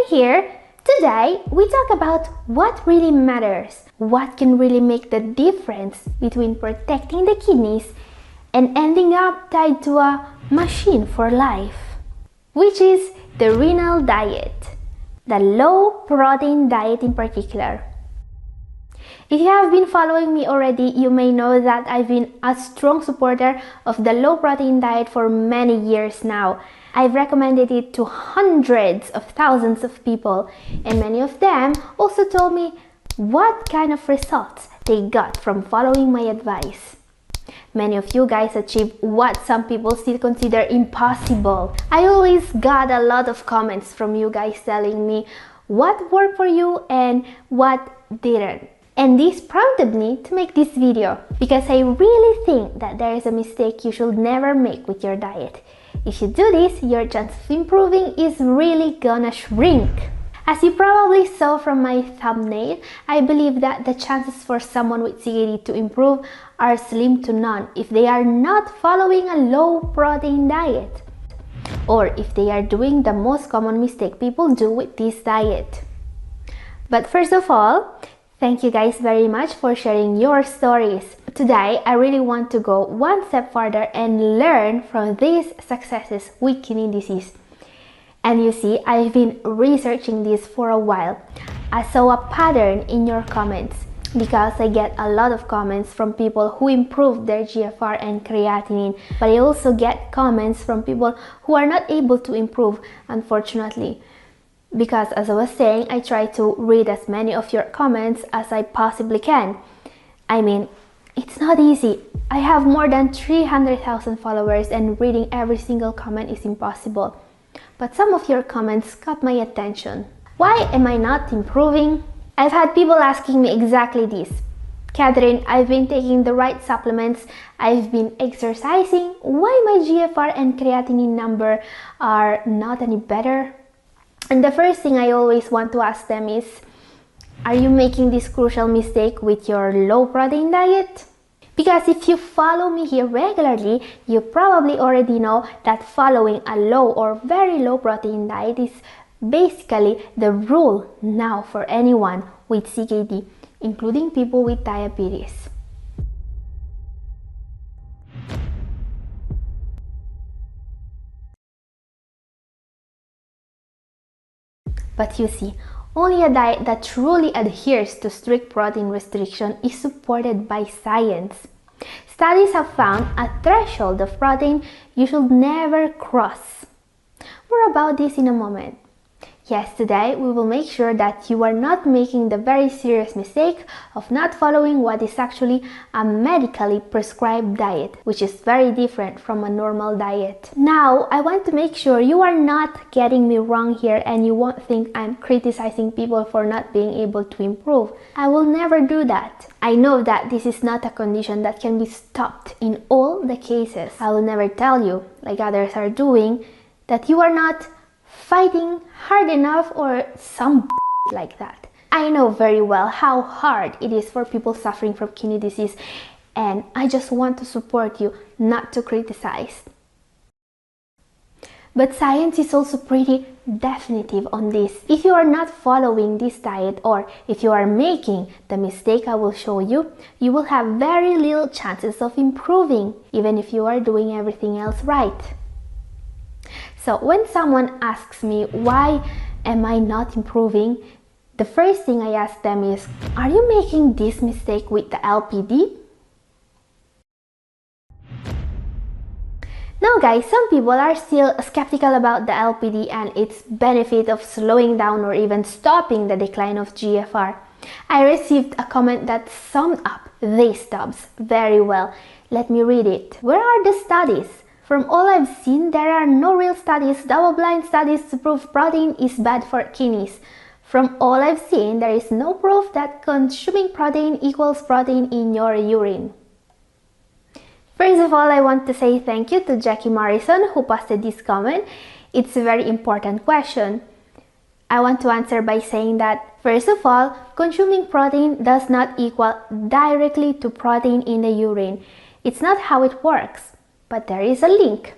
here, today we talk about what really matters, what can really make the difference between protecting the kidneys and ending up tied to a machine for life, which is the renal diet, the low protein diet in particular. If you have been following me already, you may know that I've been a strong supporter of the low protein diet for many years now. I've recommended it to hundreds of thousands of people, and many of them also told me what kind of results they got from following my advice. Many of you guys achieved what some people still consider impossible. I always got a lot of comments from you guys telling me what worked for you and what didn't. And this prompted me to make this video because I really think that there is a mistake you should never make with your diet. If you do this, your chance of improving is really gonna shrink. As you probably saw from my thumbnail, I believe that the chances for someone with CKD to improve are slim to none if they are not following a low protein diet, or if they are doing the most common mistake people do with this diet. But first of all, thank you guys very much for sharing your stories. Today, I really want to go one step further and learn from these successes with kidney disease. And you see, I've been researching this for a while. I saw a pattern in your comments because I get a lot of comments from people who improved their GFR and creatinine, but I also get comments from people who are not able to improve, unfortunately. Because as I was saying, I try to read as many of your comments as I possibly can. I mean, it's not easy. I have more than 300,000 followers and reading every single comment is impossible. But some of your comments caught my attention. Why am I not improving? I've had people asking me exactly this. Catherine, I've been taking the right supplements, I've been exercising, why my GFR and creatinine number are not any better? And the first thing I always want to ask them is, are you making this crucial mistake with your low protein diet? Because if you follow me here regularly, you probably already know that following a low or very low protein diet is basically the rule now for anyone with CKD, including people with diabetes. But you see, only a diet that truly adheres to strict protein restriction is supported by science. Studies have found a threshold of protein you should never cross. More about this in a moment. Yes, today we will make sure that you are not making the very serious mistake of not following what is actually a medically prescribed diet, which is very different from a normal diet. Now, I want to make sure you are not getting me wrong here and you won't think I'm criticizing people for not being able to improve. I will never do that. I know that this is not a condition that can be stopped in all the cases. I will never tell you, like others are doing, that you are not fighting hard enough or some like that. I know very well how hard it is for people suffering from kidney disease, and I just want to support you, not to criticize. But science is also pretty definitive on this. If you are not following this diet, or if you are making the mistake I will show you, you will have very little chances of improving, even if you are doing everything else right. So when someone asks me why am I not improving, the first thing I ask them is, are you making this mistake with the LPD? Now guys, some people are still skeptical about the LPD and its benefit of slowing down or even stopping the decline of GFR. I received a comment that summed up these steps very well. Let me read it. Where are the studies? From all I've seen, there are no real studies, double-blind studies to prove protein is bad for kidneys. From all I've seen, there is no proof that consuming protein equals protein in your urine. First of all, I want to say thank you to Jackie Morrison who posted this comment. It's a very important question. I want to answer by saying that, first of all, consuming protein does not equal directly to protein in the urine. It's not how it works. But there is a link.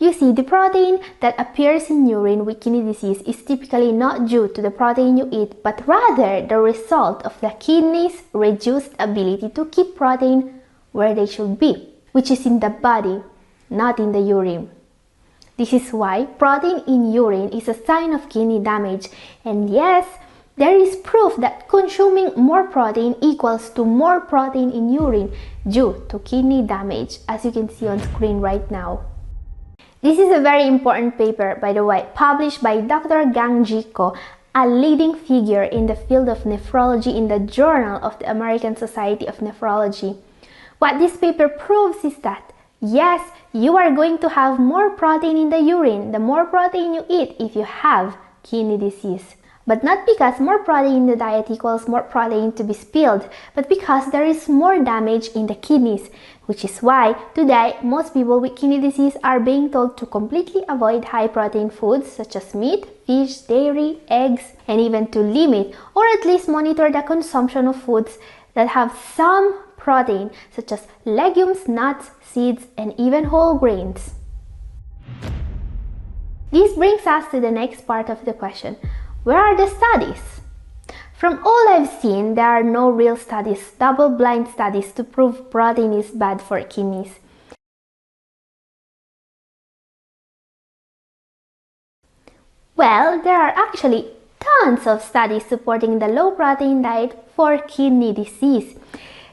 You see, the protein that appears in urine with kidney disease is typically not due to the protein you eat, but rather the result of the kidney's reduced ability to keep protein where they should be, which is in the body, not in the urine. This is why protein in urine is a sign of kidney damage. And yes, there is proof that consuming more protein equals to more protein in urine due to kidney damage, as you can see on screen right now. This is a very important paper, by the way, published by Dr. Gang Jiko, a leading figure in the field of nephrology in the Journal of the American Society of Nephrology. What this paper proves is that, yes, you are going to have more protein in the urine the more protein you eat if you have kidney disease. But not because more protein in the diet equals more protein to be spilled, but because there is more damage in the kidneys, which is why today most people with kidney disease are being told to completely avoid high protein foods such as meat, fish, dairy, eggs, and even to limit or at least monitor the consumption of foods that have some protein such as legumes, nuts, seeds, and even whole grains. This brings us to the next part of the question. Where are the studies? From all I've seen, there are no real studies, double-blind studies, to prove protein is bad for kidneys. Well, there are actually tons of studies supporting the low-protein diet for kidney disease.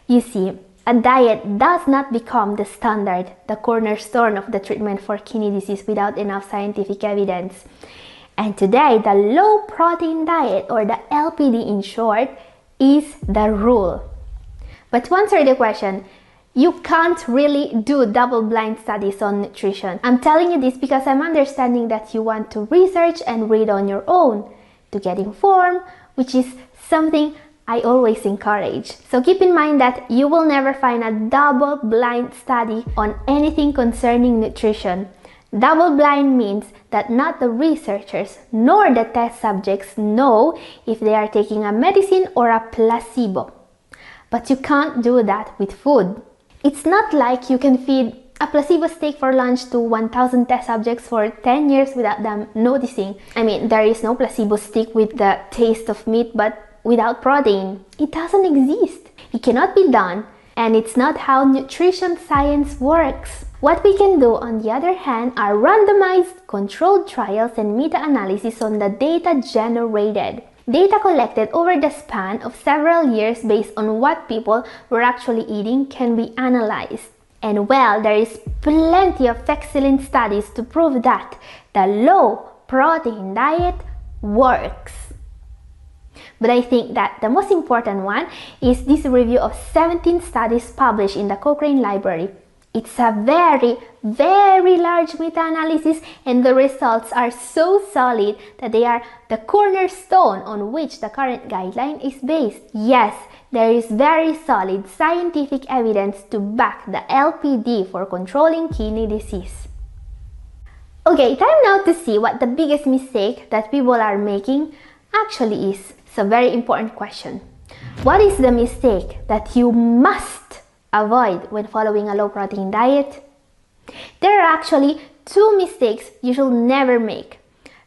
You see, a diet does not become the standard, the cornerstone of the treatment for kidney disease without enough scientific evidence. And today, the low-protein diet, or the LPD in short, is the rule. But to answer the question, you can't really do double-blind studies on nutrition. I'm telling you this because I'm understanding that you want to research and read on your own to get informed, which is something I always encourage. So keep in mind that you will never find a double-blind study on anything concerning nutrition. Double-blind means that not the researchers nor the test subjects know if they are taking a medicine or a placebo. But you can't do that with food. It's not like you can feed a placebo steak for lunch to 1,000 test subjects for 10 years without them noticing. I mean, there is no placebo stick with the taste of meat but without protein. It doesn't exist. It cannot be done, and it's not how nutrition science works. What we can do, on the other hand, are randomized, controlled trials and meta-analysis on the data generated. Data collected over the span of several years based on what people were actually eating can be analyzed. And well, there is plenty of excellent studies to prove that the low-protein diet works. But I think that the most important one is this review of 17 studies published in the Cochrane Library. It's a very, very large meta-analysis, and the results are so solid that they are the cornerstone on which the current guideline is based. Yes, there is very solid scientific evidence to back the LPD for controlling kidney disease. Okay, time now to see what the biggest mistake that people are making actually is. It's a very important question. What is the mistake that you must avoid when following a low-protein diet? There are actually two mistakes you should never make.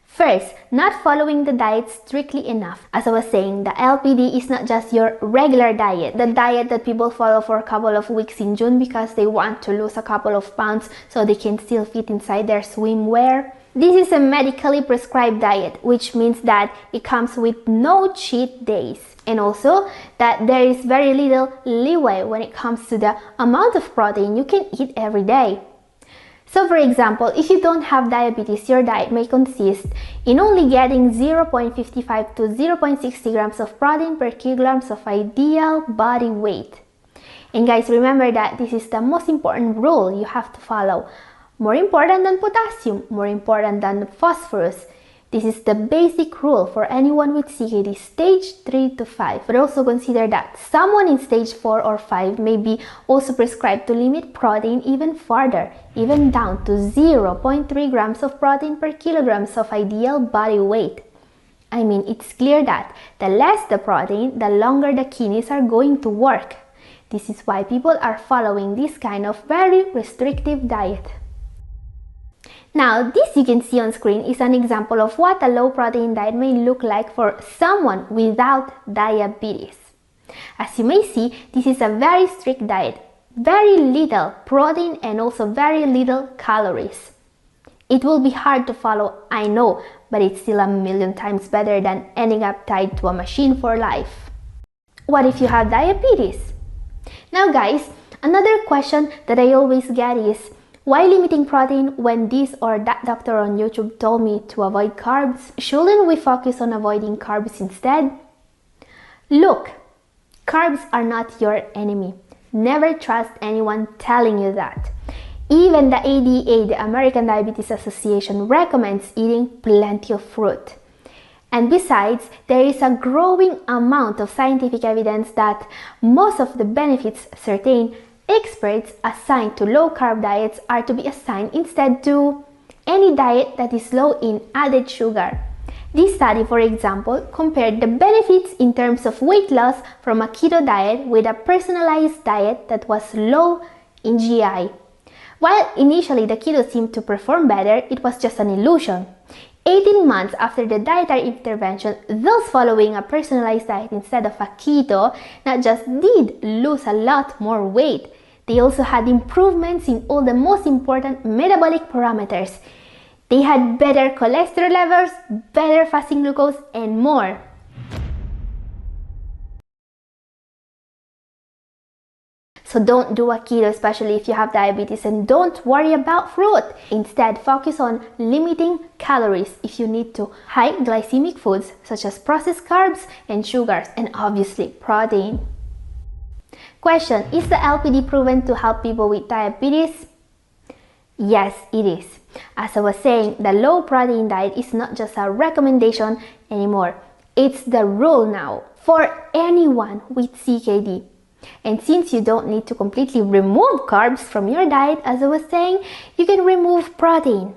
First, not following the diet strictly enough. As I was saying, the LPD is not just your regular diet, the diet that people follow for a couple of weeks in June because they want to lose a couple of pounds so they can still fit inside their swimwear. This is a medically prescribed diet, which means that it comes with no cheat days, and also that there is very little leeway when it comes to the amount of protein you can eat every day. So for example, if you don't have diabetes, your diet may consist in only getting 0.55 to 0.60 grams of protein per kilograms of ideal body weight. And guys, remember that this is the most important rule you have to follow. More important than potassium, more important than phosphorus. This is the basic rule for anyone with CKD stage 3 to 5. But also consider that someone in stage 4 or 5 may be also prescribed to limit protein even further, even down to 0.3 grams of protein per kilograms of ideal body weight. I mean, it's clear that the less the protein, the longer the kidneys are going to work. This is why people are following this kind of very restrictive diet. Now, this you can see on screen is an example of what a low protein diet may look like for someone without diabetes. As you may see, this is a very strict diet, very little protein and also very little calories. It will be hard to follow, I know, but it's still a million times better than ending up tied to a machine for life. What if you have diabetes? Now guys, another question that I always get is, why limiting protein when this or that doctor on YouTube told me to avoid carbs? Shouldn't we focus on avoiding carbs instead? Look, carbs are not your enemy. Never trust anyone telling you that. Even the ADA, the American Diabetes Association, recommends eating plenty of fruit. And besides, there is a growing amount of scientific evidence that most of the benefits certain experts assigned to low-carb diets are to be assigned instead to any diet that is low in added sugar. This study, for example, compared the benefits in terms of weight loss from a keto diet with a personalized diet that was low in GI. While initially the keto seemed to perform better, it was just an illusion. 18 months after the dietary intervention, those following a personalized diet instead of a keto not just did lose a lot more weight, they also had improvements in all the most important metabolic parameters. They had better cholesterol levels, better fasting glucose, and more. So don't do a keto, especially if you have diabetes, and don't worry about fruit. Instead, focus on limiting calories if you need to. High glycemic foods such as processed carbs and sugars, and obviously protein. Question: is the LPD proven to help people with diabetes? Yes, it is. As I was saying, the low protein diet is not just a recommendation anymore. It's the rule now for anyone with CKD. And since you don't need to completely remove carbs from your diet, as I was saying, you can remove protein.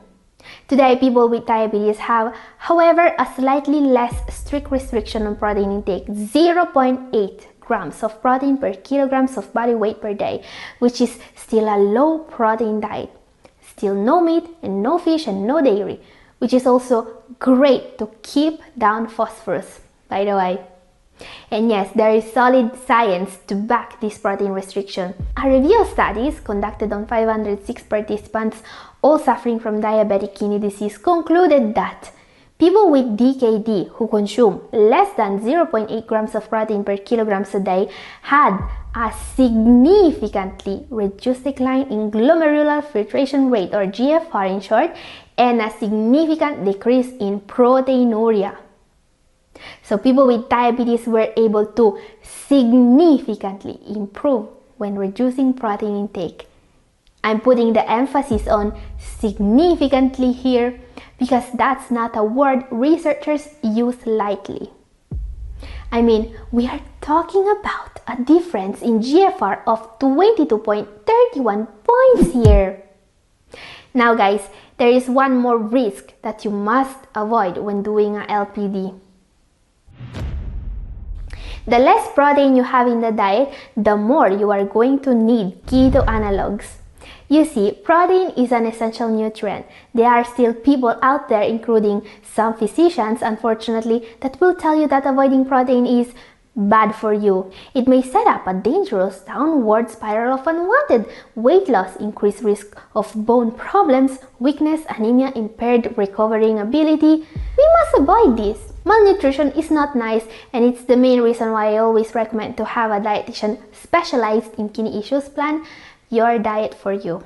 Today, people with diabetes have, however, a slightly less strict restriction on protein intake, 0.8 grams of protein per kilograms of body weight per day, which is still a low protein diet. Still no meat and no fish and no dairy, which is also great to keep down phosphorus, by the way. And yes, there is solid science to back this protein restriction. A review of studies conducted on 506 participants, all suffering from diabetic kidney disease, concluded that people with DKD who consume less than 0.8 grams of protein per kilograms a day had a significantly reduced decline in glomerular filtration rate, or GFR in short, and a significant decrease in proteinuria. So people with diabetes were able to significantly improve when reducing protein intake. I'm putting the emphasis on significantly here because that's not a word researchers use lightly. I mean, we are talking about a difference in GFR of 22.31 points here. Now guys, there is one more risk that you must avoid when doing a LPD. The less protein you have in the diet, the more you are going to need keto analogues. You see, protein is an essential nutrient. There are still people out there, including some physicians, unfortunately, that will tell you that avoiding protein is bad for you. It may set up a dangerous downward spiral of unwanted weight loss, increased risk of bone problems, weakness, anemia, impaired recovering ability. We must avoid this. Malnutrition is not nice, and it's the main reason why I always recommend to have a dietitian specialized in kidney issues plan your diet for you.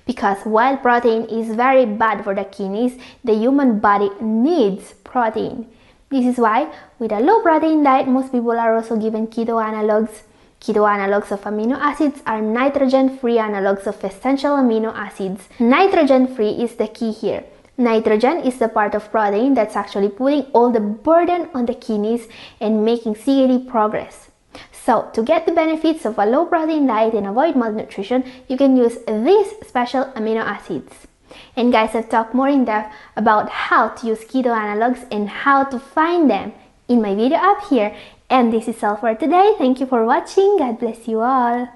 Because while protein is very bad for the kidneys, the human body needs protein. This is why with a low protein diet, most people are also given keto analogues. Keto analogues of amino acids are nitrogen-free analogues of essential amino acids. Nitrogen-free is the key here. Nitrogen is the part of protein that's actually putting all the burden on the kidneys and making CKD progress. So, to get the benefits of a low protein diet and avoid malnutrition, you can use these special amino acids. And guys, I've talked more in depth about how to use keto analogues and how to find them in my video up here. And this is all for today. Thank you for watching. God bless you all.